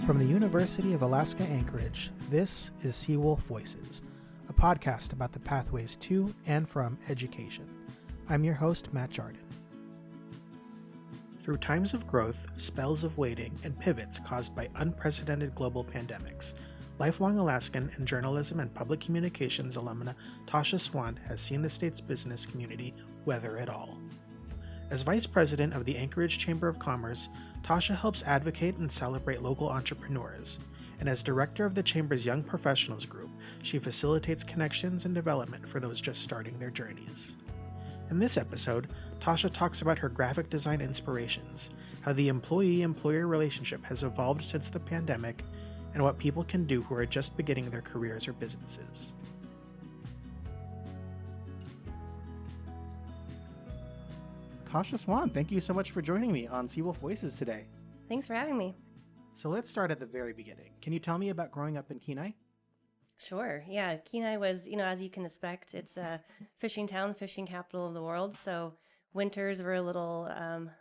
From the University of Alaska Anchorage, this is Seawolf Voices, a podcast about the pathways to and from education. I'm your host, Matt Jardin. Through times of growth, spells of waiting, and pivots caused by unprecedented global pandemics, lifelong Alaskan and journalism and public communications alumna Tosha Swan has seen the state's business community weather it all. As Vice President of the Anchorage Chamber of Commerce, Tosha helps advocate and celebrate local entrepreneurs, and as Director of the Chamber's Young Professionals Group, she facilitates connections and development for those just starting their journeys. In this episode, Tosha talks about her graphic design inspirations, how the employee-employer relationship has evolved since the pandemic, and what people can do who are just beginning their careers or businesses. Tosha Swan, thank you so much for joining me on Seawolf Voices today. Thanks for having me. So let's start at the very beginning. Can you tell me about growing up in Kenai? Sure. Yeah, Kenai was, as you can expect, it's a fishing town, fishing capital of the world. So winters were a little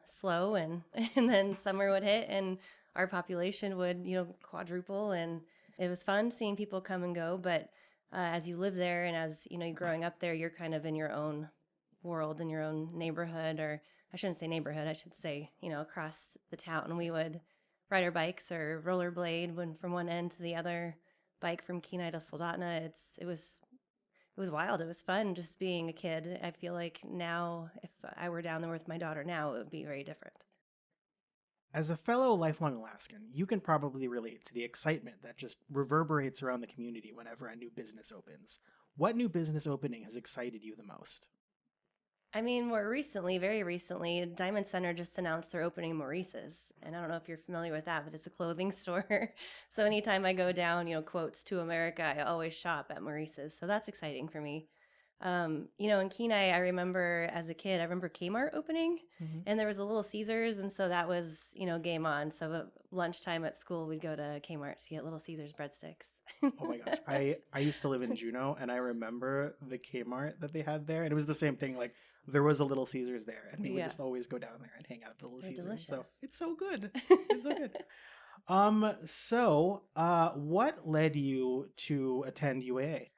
slow, and then summer would hit, and our population would, quadruple, and it was fun seeing people come and go. But as you live there, and as you're growing up there, you're kind of in your own world, in your own neighborhood, or I shouldn't say neighborhood, I should say, across the town. We would ride our bikes or rollerblade from one end to the other, bike from Kenai to Soldotna. It was wild. It was fun just being a kid. I feel like now, if I were down there with my daughter now, it would be very different. As a fellow lifelong Alaskan, you can probably relate to the excitement that just reverberates around the community whenever a new business opens. What new business opening has excited you the most? I mean, very recently, Diamond Center just announced they're opening Maurice's. And I don't know if you're familiar with that, but it's a clothing store. So anytime I go down, quotes to America, I always shop at Maurice's. So that's exciting for me. In Kenai, I remember as a kid, Kmart opening, and there was a Little Caesars. And so that was, game on. So at lunchtime at school, we'd go to Kmart to get Little Caesars breadsticks. Oh my gosh. I used to live in Juneau, and I remember the Kmart that they had there. And it was the same thing. Like, there was a Little Caesars there, and we would just always go down there and hang out at the Little Caesars. Delicious. So it's so good. It's so good. What led you to attend UAA?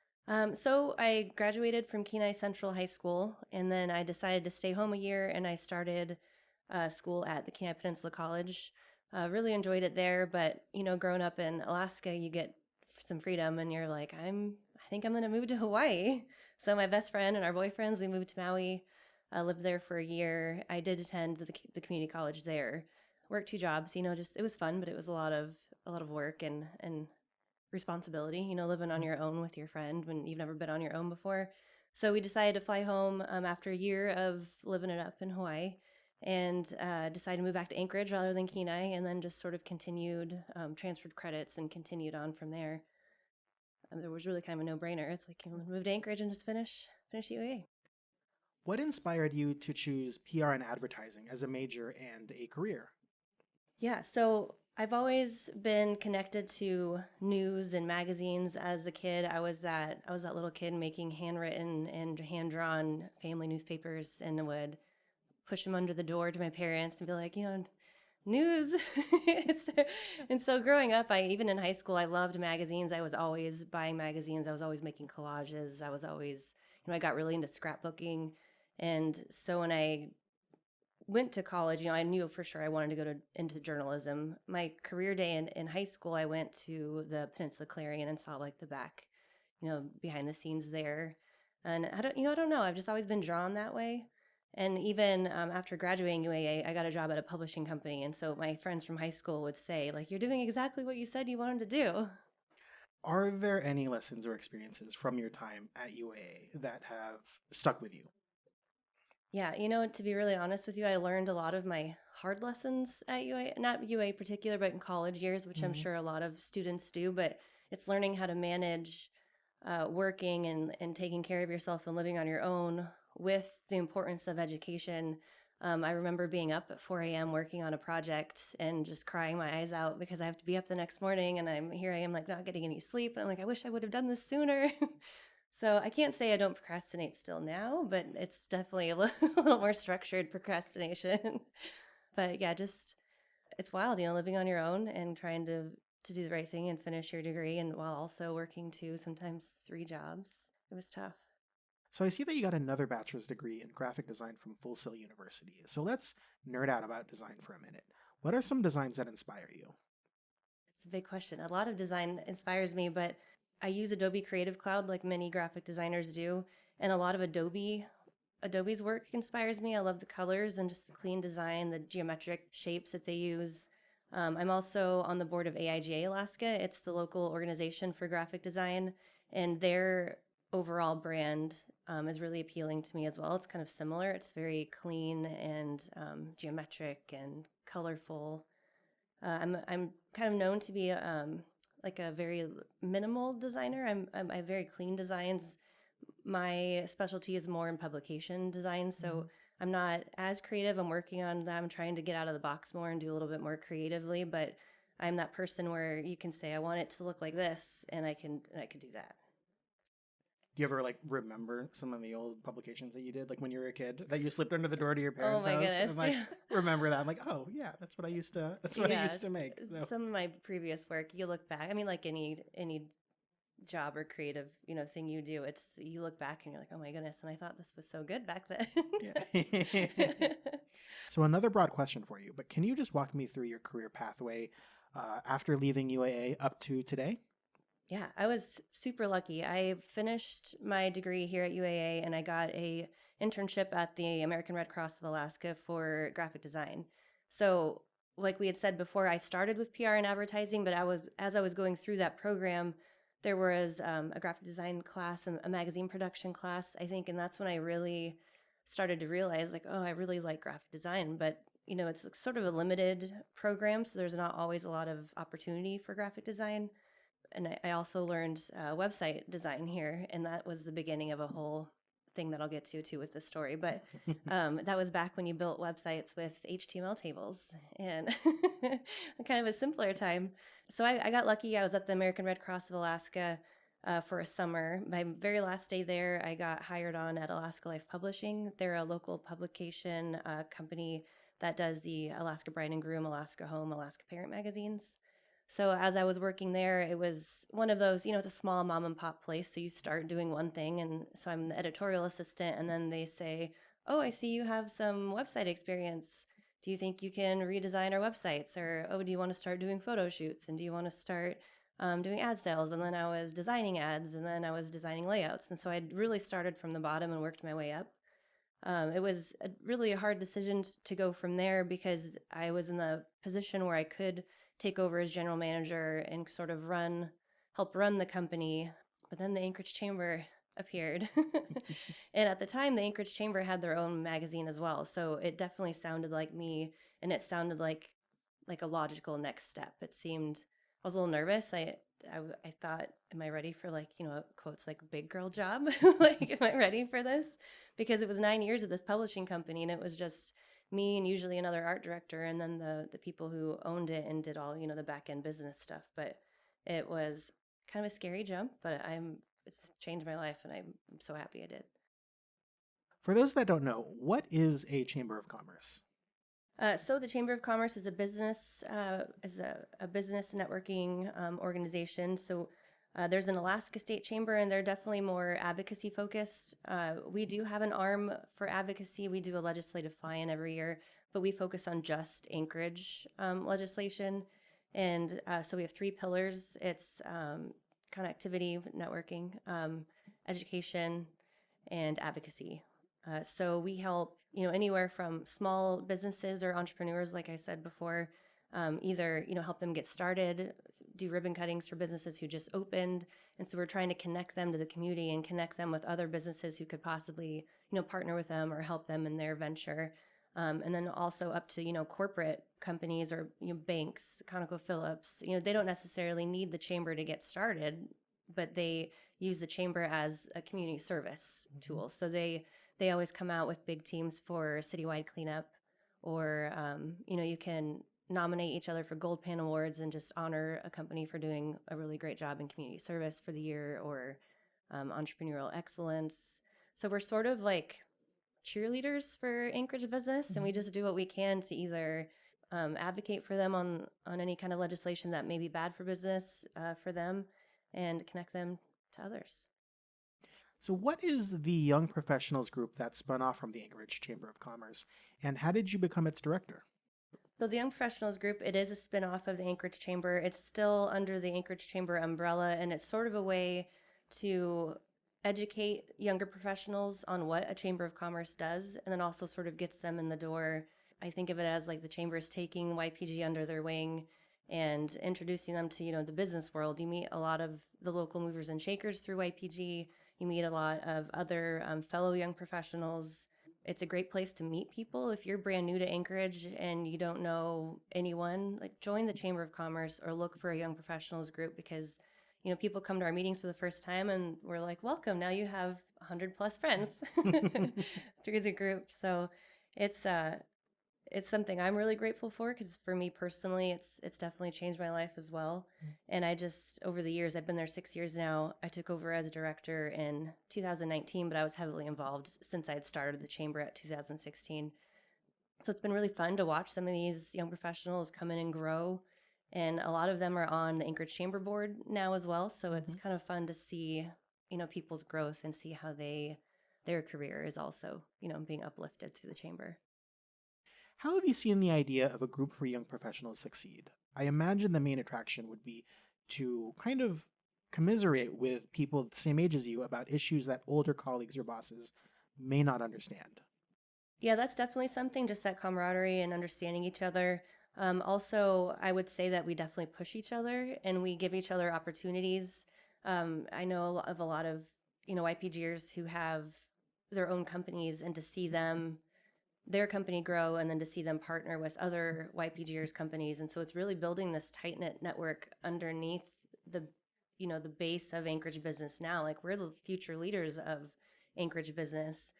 So I graduated from Kenai Central High School, and then I decided to stay home a year, and I started school at the Kenai Peninsula College. Really enjoyed it there, but growing up in Alaska, you get some freedom, and you're like, I think I'm going to move to Hawaii. So my best friend and our boyfriends, we moved to Maui. I lived there for a year. I did attend the community college there. Worked 2 jobs. It was fun, but it was a lot of work and responsibility. Living on your own with your friend when you've never been on your own before. So we decided to fly home after a year of living it up in Hawaii, and decided to move back to Anchorage rather than Kenai, and then just sort of continued, transferred credits and continued on from there. There was really kind of a no-brainer. It's like, move to Anchorage and just finish UAA. What inspired you to choose PR and advertising as a major and a career? Yeah, so I've always been connected to news and magazines. As a kid, I was that little kid making handwritten and hand-drawn family newspapers, and would push them under the door to my parents and be like, news. And so growing up, even in high school, I loved magazines. I was always buying magazines. I was always making collages. I was always, I got really into scrapbooking. And so when I went to college, I knew for sure I wanted to go into journalism. My career day in high school, I went to the Peninsula Clarion and saw like the back, behind the scenes there. And I don't know. I've just always been drawn that way. And even after graduating UAA, I got a job at a publishing company. And so my friends from high school would say, like, you're doing exactly what you said you wanted to do. Are there any lessons or experiences from your time at UAA that have stuck with you? Yeah, to be really honest with you, I learned a lot of my hard lessons at UA, not UA in particular, but in college years, which I'm sure a lot of students do. But it's learning how to manage working and taking care of yourself and living on your own with the importance of education. I remember being up at 4 a.m. working on a project and just crying my eyes out because I have to be up the next morning, and I am like not getting any sleep. And I'm like, I wish I would have done this sooner. So I can't say I don't procrastinate still now, but it's definitely a little more structured procrastination. But yeah, just it's wild, living on your own and trying to to do the right thing and finish your degree, and while also working two, sometimes three jobs. It was tough. So I see that you got another bachelor's degree in graphic design from Full Sail University. So let's nerd out about design for a minute. What are some designs that inspire you? It's a big question. A lot of design inspires me, but I use Adobe Creative Cloud like many graphic designers do, and a lot of Adobe's work inspires me. I love the colors and just the clean design, the geometric shapes that they use. I'm also on the board of AIGA Alaska. It's the local organization for graphic design, and their overall brand is really appealing to me as well. It's kind of similar. It's very clean and geometric and colorful. I'm kind of known to be like a very minimal designer. I have very clean designs. My specialty is more in publication design, so I'm not as creative. I'm working on that. I'm trying to get out of the box more and do a little bit more creatively, but I'm that person where you can say I want it to look like this, and I can do that. Do you ever like remember some of the old publications that you did, like when you were a kid, that you slipped under the door to your Oh parents' my house goodness. and like remember that? I'm like, oh yeah, that's what I used Yeah, to make. So some of my previous work, you look back. I mean, like any job or creative, thing you do, it's you look back and you're like, oh my goodness, and I thought this was so good back then. yeah. So another broad question for you, but can you just walk me through your career pathway after leaving UAA up to today? Yeah, I was super lucky. I finished my degree here at UAA and I got a internship at the American Red Cross of Alaska for graphic design. So, like we had said before, I started with PR and advertising, but as I was going through that program, there was a graphic design class and a magazine production class, I think, and that's when I really started to realize like, oh, I really like graphic design, but it's like sort of a limited program, so there's not always a lot of opportunity for graphic design. And I also learned website design here, and that was the beginning of a whole thing that I'll get to too with this story. But that was back when you built websites with HTML tables and kind of a simpler time. So I got lucky. I was at the American Red Cross of Alaska for a summer. My very last day there, I got hired on at Alaska Life Publishing. They're a local publication company that does the Alaska Bride and Groom, Alaska Home, Alaska Parent magazines. So as I was working there, it was one of those, it's a small mom and pop place. So you start doing one thing. And so I'm the editorial assistant. And then they say, oh, I see you have some website experience. Do you think you can redesign our websites? Or, oh, do you want to start doing photo shoots? And do you want to start doing ad sales? And then I was designing ads, and then I was designing layouts. And so I really started from the bottom and worked my way up. It was really a hard decision to go from there because I was in the position where I could take over as general manager and sort of help run the company. But then the Anchorage Chamber appeared. And at the time, the Anchorage Chamber had their own magazine as well. So it definitely sounded like me, and it sounded like a logical next step. It seemed, I was a little nervous. I thought, am I ready for quotes like big girl job? Like, am I ready for this? Because it was 9 years of this publishing company, and it was just me and usually another art director, and then the people who owned it and did all the back end business stuff. But it was kind of a scary jump, but it's changed my life, and I'm so happy I did. For those that don't know, what is a Chamber of Commerce? So the Chamber of Commerce is a business a business networking organization. So there's an Alaska State Chamber, and they're definitely more advocacy focused. We do have an arm for advocacy. We do a legislative fly-in every year, but we focus on just Anchorage legislation. And so we have three pillars. It's connectivity, networking, education, and advocacy. So we help, anywhere from small businesses or entrepreneurs, like I said before, either, help them get started, do ribbon cuttings for businesses who just opened. And so we're trying to connect them to the community and connect them with other businesses who could possibly, partner with them or help them in their venture. And then also up to, corporate companies or, banks, ConocoPhillips, they don't necessarily need the chamber to get started, but they use the chamber as a community service tool. So they always come out with big teams for citywide cleanup, or you can nominate each other for Gold Pan Awards and just honor a company for doing a really great job in community service for the year, or entrepreneurial excellence. So we're sort of like cheerleaders for Anchorage business, and we just do what we can to either advocate for them on any kind of legislation that may be bad for business for them, and connect them to others. So, what is the Young Professionals group that spun off from the Anchorage Chamber of Commerce, and how did you become its director? So the Young Professionals Group, it is a spinoff of the Anchorage Chamber. It's still under the Anchorage Chamber umbrella, and it's sort of a way to educate younger professionals on what a Chamber of Commerce does, and then also sort of gets them in the door. I think of it as like the chamber is taking YPG under their wing and introducing them to, the business world. You meet a lot of the local movers and shakers through YPG. You meet a lot of other fellow young professionals. It's a great place to meet people. If you're brand new to Anchorage and you don't know anyone, like join the Chamber of Commerce or look for a young professionals group, because people come to our meetings for the first time and we're like, welcome, now you have 100 plus friends through the group. So it's it's something I'm really grateful for, because for me personally, it's definitely changed my life as well. And I just, over the years, I've been there 6 years now. I took over as director in 2019, but I was heavily involved since I had started the chamber at 2016. So it's been really fun to watch some of these young professionals come in and grow. And a lot of them are on the Anchorage Chamber Board now as well. So it's kind of fun to see, people's growth and see how their career is also, being uplifted through the chamber. How have you seen the idea of a group for young professionals succeed? I imagine the main attraction would be to kind of commiserate with people the same age as you about issues that older colleagues or bosses may not understand. Yeah, that's definitely something, just that camaraderie and understanding each other. Also, I would say that we definitely push each other and we give each other opportunities. I know of a lot of, YPGers who have their own companies, and to see their company grow, and then to see them partner with other YPGers companies. And so it's really building this tight knit network underneath the, the base of Anchorage business now. Like, we're the future leaders of Anchorage business.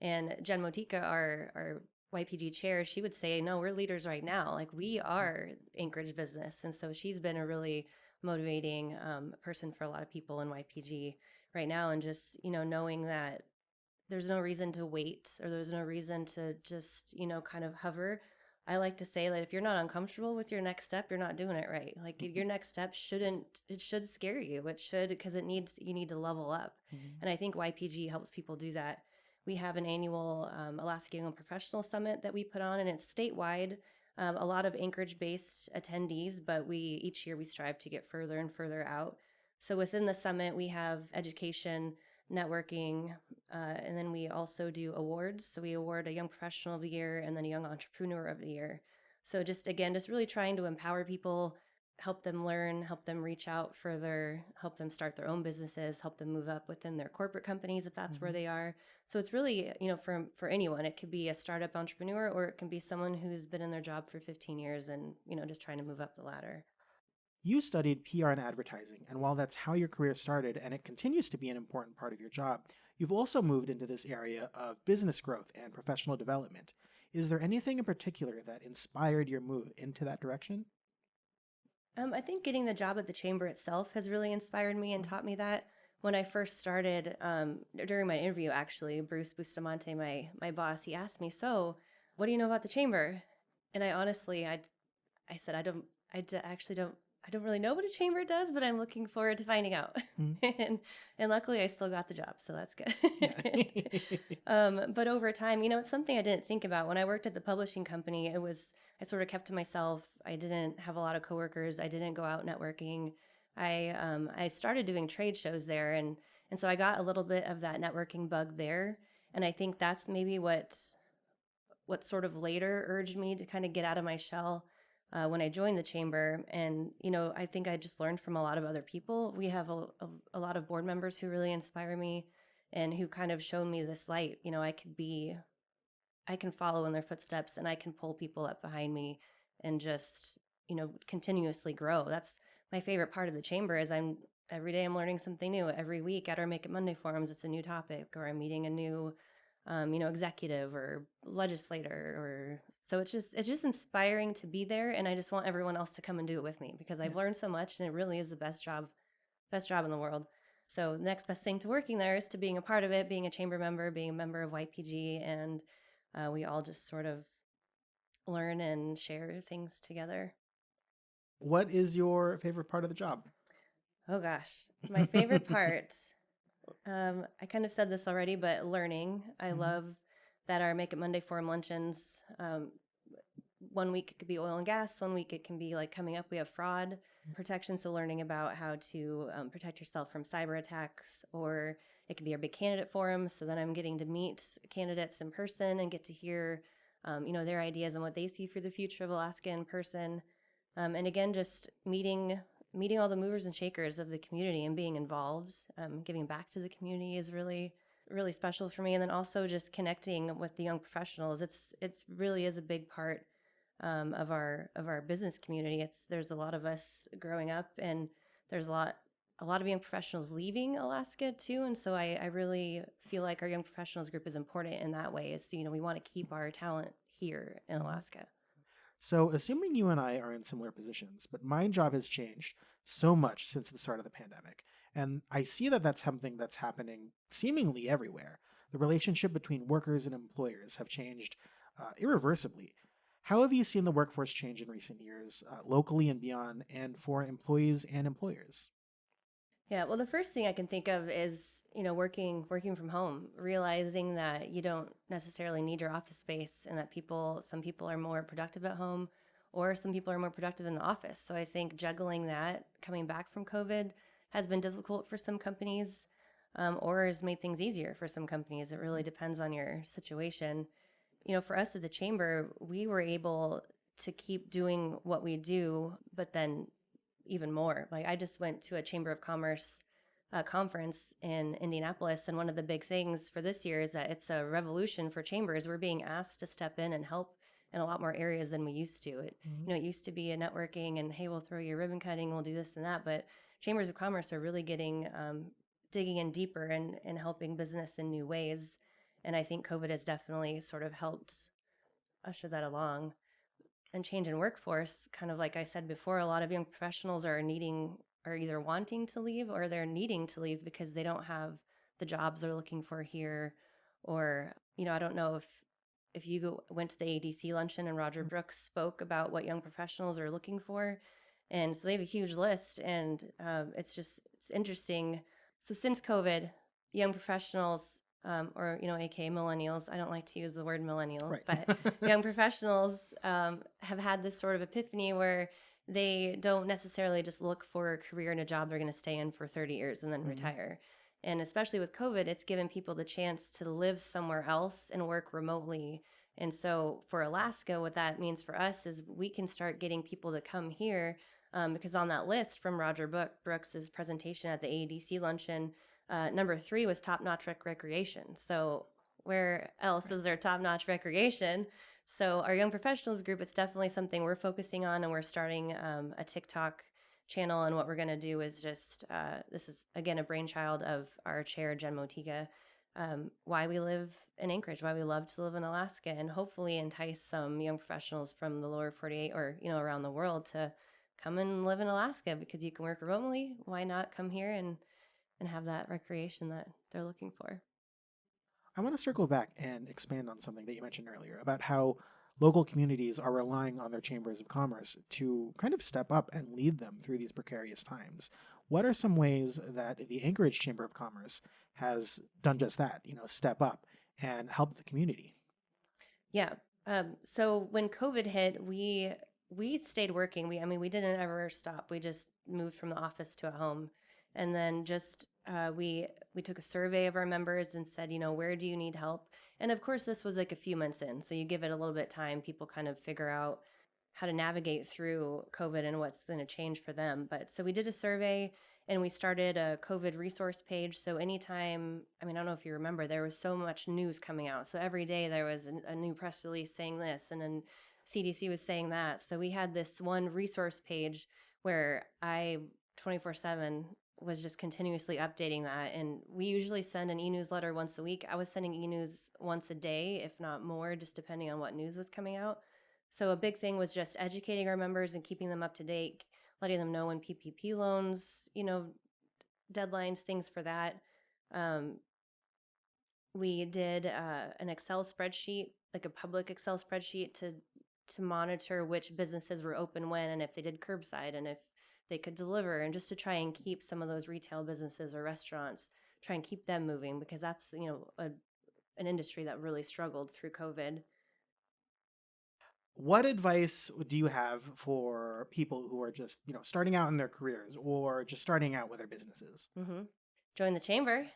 And Jen Motika, our YPG chair, she would say, no, we're leaders right now. Like, we are Anchorage business. And so she's been a really motivating person for a lot of people in YPG right now. And just, knowing that there's no reason to wait, or there's no reason to just, kind of hover. I like to say that if you're not uncomfortable with your next step, you're not doing it right. Like, your next step it should scare you. It should, because you need to level up. And I think YPG helps people do that. We have an annual Alaska Young Professional Summit that we put on, and it's statewide. A lot of Anchorage-based attendees, but each year we strive to get further and further out. So within the summit, we have education, networking, and then we also do awards. So we award a Young Professional of the Year and then a Young Entrepreneur of the Year. So just really trying to empower people, help them learn, help them reach out further, help them start their own businesses, help them move up within their corporate companies if that's where they are. So it's really, for anyone. It could be a startup entrepreneur, or it can be someone who's been in their job for 15 years and, just trying to move up the ladder. You studied PR and advertising, and while that's how your career started and it continues to be an important part of your job, you've also moved into this area of business growth and professional development. Is there anything in particular that inspired your move into that direction? I think getting the job at the chamber itself has really inspired me and taught me that. When I first started, during my interview, actually, Bruce Bustamante, my boss, he asked me, "So, what do you know about the chamber?" And I honestly, I said, actually don't. I don't really know what a chamber does, but I'm looking forward to finding out. And luckily, I still got the job, so that's good. But over time, it's something I didn't think about. When I worked at the publishing company, I sort of kept to myself. I didn't have a lot of coworkers. I didn't go out networking. I started doing trade shows there, and so I got a little bit of that networking bug there. And I think that's maybe what sort of later urged me to kind of get out of my shell when I joined the chamber. And, I think I just learned from a lot of other people. We have a lot of board members who really inspire me and who kind of show me this light. I can follow in their footsteps, and I can pull people up behind me and just, continuously grow. That's my favorite part of the chamber, is every day I'm learning something new. Every week at our Make It Monday forums, it's a new topic, or I'm meeting a new executive or legislator, or so it's just inspiring to be there. And I just want everyone else to come and do it with me, because I've learned so much, and it really is the best job in the world. So the next best thing to working there is to being a part of it, being a chamber member, being a member of YPG, and we all just sort of learn and share things together. What is your favorite part of the job? Oh gosh, my favorite part. I kind of said this already, but learning. I Mhm. love that our Make It Monday forum luncheons. One week it could be oil and gas. One week it can be like coming up. We have fraud protection, so learning about how to protect yourself from cyber attacks, or it could be our big candidate forum. So then I'm getting to meet candidates in person and get to hear, their ideas and what they see for the future of Alaska in person. And again, just meeting all the movers and shakers of the community and being involved, giving back to the community is really special for me. And then also just connecting with the young professionals. It's really is a big part of our business community. There's a lot of us growing up, and there's a lot of young professionals leaving Alaska too. And so I really feel like our young professionals group is important in that way. Is we want to keep our talent here in Mhm. Alaska. So, assuming you and I are in similar positions, but my job has changed so much since the start of the pandemic. And I see that that's something that's happening seemingly everywhere. The relationship between workers and employers have changed irreversibly. How have you seen the workforce change in recent years, locally and beyond, and for employees and employers? Yeah, well, the first thing I can think of is, working from home, realizing that you don't necessarily need your office space, and that some people are more productive at home, or some people are more productive in the office. So I think juggling that coming back from COVID has been difficult for some companies, or has made things easier for some companies. It really depends on your situation. For us at the chamber, we were able to keep doing what we do, but then even more. Like, I just went to a Chamber of Commerce conference in Indianapolis, and one of the big things for this year is that it's a revolution for chambers. We're being asked to step in and help in a lot more areas than we used to. It used to be a networking and, hey, we'll throw you a ribbon cutting, we'll do this and that, but chambers of commerce are really getting digging in deeper and helping business in new ways. And I think COVID has definitely sort of helped usher that along. And change in workforce, kind of like I said before, a lot of young professionals are either wanting to leave or they're needing to leave because they don't have the jobs they're looking for here. Or, I don't know if you went to the ADC luncheon and Roger Brooks spoke about what young professionals are looking for. And so they have a huge list, and it's interesting. So since COVID, young professionals, or aka millennials, I don't like to use the word millennials, Right. but young professionals have had this sort of epiphany where they don't necessarily just look for a career and a job they're going to stay in for 30 years and then Mhm. retire. And especially with COVID, it's given people the chance to live somewhere else and work remotely. And so for Alaska, what that means for us is we can start getting people to come here, because on that list from Roger Brooks's presentation at the AEDC luncheon, number 3 was top-notch recreation. So where else Right. is there top-notch recreation? So our young professionals group, it's definitely something we're focusing on, and we're starting a TikTok channel. And what we're going to do is just this is again a brainchild of our chair Jen Motiga. Why we live in Anchorage, why we love to live in Alaska, and hopefully entice some young professionals from the lower 48 or around the world to come and live in Alaska, because you can work remotely. Why not come here and have that recreation that they're looking for? I want to circle back and expand on something that you mentioned earlier about how local communities are relying on their chambers of commerce to kind of step up and lead them through these precarious times. What are some ways that the Anchorage Chamber of Commerce has done just that, step up and help the community? Yeah. So when COVID hit, we stayed working. We didn't ever stop. We just moved from the office to a home, and then just we took a survey of our members and said, where do you need help? And of course, this was like a few months in, so you give it a little bit of time. People kind of figure out how to navigate through COVID and what's going to change for them. But so we did a survey, and we started a COVID resource page. So anytime, I don't know if you remember, there was so much news coming out. So every day there was a new press release saying this, and then CDC was saying that. So we had this one resource page where I 24/7 was just continuously updating that. And we usually send an e-newsletter once a week. I was sending e-news once a day, if not more, just depending on what news was coming out. So a big thing was just educating our members and keeping them up to date, letting them know when PPP loans, deadlines, things for that. Um, we did an Excel spreadsheet, like a public Excel spreadsheet, to to monitor which businesses were open when, and if they did curbside, and if they could deliver, and just to try and keep some of those retail businesses or restaurants, try and keep them moving, because that's, an industry that really struggled through COVID. What advice do you have for people who are just, starting out in their careers or just starting out with their businesses? Mm-hmm. Join the chamber.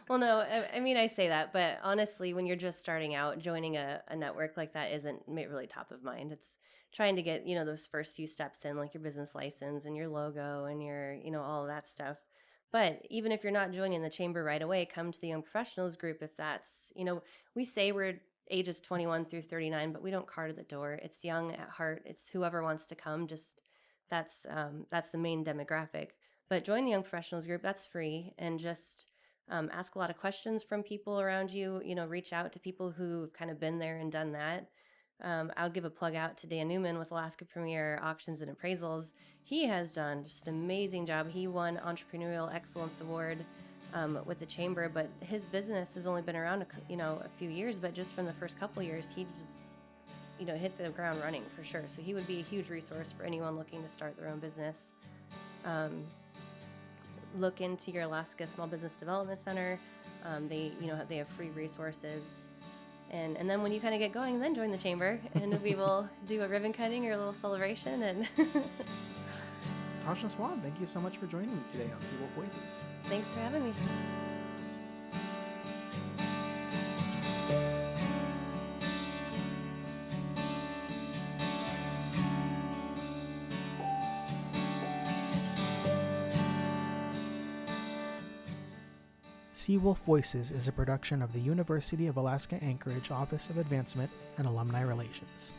Well, no, I mean, I say that, but honestly, when you're just starting out, joining a network like that isn't really top of mind. It's trying to get, those first few steps in, like your business license and your logo and your, all of that stuff. But even if you're not joining the chamber right away, come to the Young Professionals group if that's, we say we're ages 21 through 39, but we don't card at the door. It's young at heart. It's whoever wants to come. Just that's the main demographic. But join the Young Professionals group. That's free, and just ask a lot of questions from people around you. Reach out to people who've kind of been there and done that. I'll give a plug out to Dan Newman with Alaska Premier Auctions and Appraisals. He has done just an amazing job. He won Entrepreneurial Excellence Award with the chamber, but his business has only been around a few years. But just from the first couple of years, he just hit the ground running for sure. So he would be a huge resource for anyone looking to start their own business. Look into your Alaska Small Business Development Center. They have free resources. And then when you kind of get going, then join the chamber, and we will do a ribbon cutting or a little celebration. And Tosha Swan, thank you so much for joining me today on Seawolf Voices. Thanks for having me. Seawolf Voices is a production of the University of Alaska Anchorage Office of Advancement and Alumni Relations.